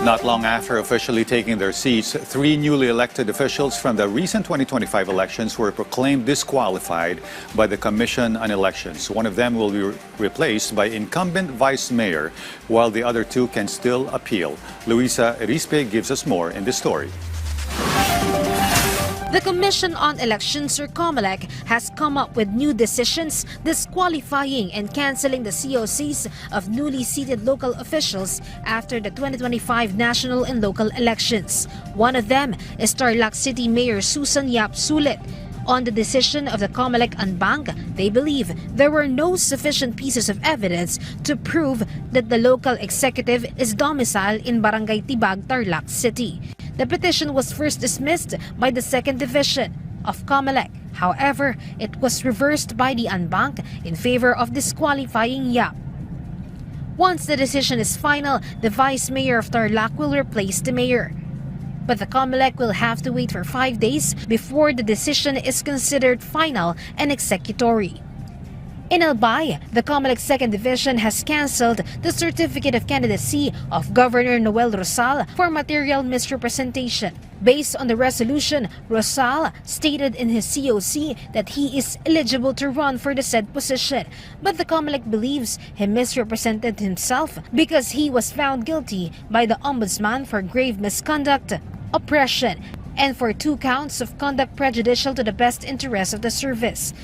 Not long after officially taking their seats, 3 newly elected officials from the recent 2025 elections were proclaimed disqualified by the Commission on Elections. One of them will be replaced by incumbent vice mayor, while the other 2 can still appeal. Luisa Erispe gives us more in this story. The Commission on Elections, or Comelec, has come up with new decisions disqualifying and canceling the COCs of newly seated local officials after the 2025 national and local elections. One of them is Tarlac City Mayor Susan Yap Sulit. On the decision of the Comelec Anbang, they believe there were no sufficient pieces of evidence to prove that the local executive is domiciled in Barangay Tibag, Tarlac City. The petition was first dismissed by the 2nd Division of Comelec. However, it was reversed by the Anbang in favor of disqualifying Yap. Once the decision is final, the Vice Mayor of Tarlac will replace the mayor. But the Comelec will have to wait for 5 days before the decision is considered final and executory. In Albay, the Comelec 2nd Division has cancelled the certificate of candidacy of Governor Noel Rosal for material misrepresentation. Based on the resolution, Rosal stated in his COC that he is eligible to run for the said position, but the Comelec believes he misrepresented himself because he was found guilty by the Ombudsman for grave misconduct, oppression, and for 2 counts of conduct prejudicial to the best interest of the service.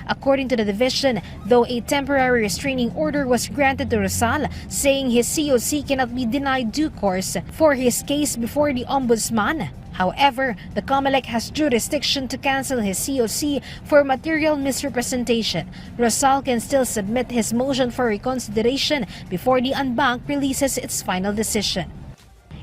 According to the division, though a temporary restraining order was granted to Rosal, saying his COC cannot be denied due course for his case before the Ombudsman. However, the Comelec has jurisdiction to cancel his COC for material misrepresentation. Rosal can still submit his motion for reconsideration before the Anbang releases its final decision.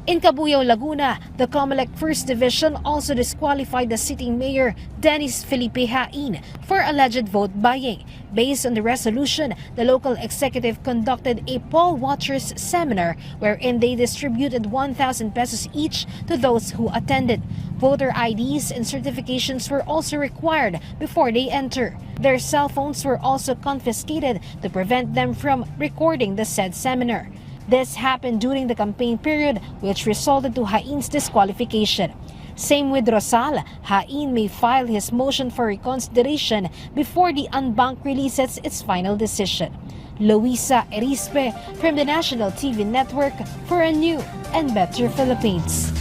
In Cabuyao, Laguna, the Comelec 1st Division also disqualified the sitting mayor, Dennis Felipe Hain, for alleged vote buying. Based on the resolution, the local executive conducted a poll watchers seminar wherein they distributed 1,000 pesos each to those who attended. Voter IDs and certifications were also required before they enter. Their cell phones were also confiscated to prevent them from recording the said seminar. This happened during the campaign period, which resulted to Hain's disqualification. Same with Rosal, Hain may file his motion for reconsideration before the Anbang releases its final decision. Luisa Erispe from the National TV Network for a new and better Philippines.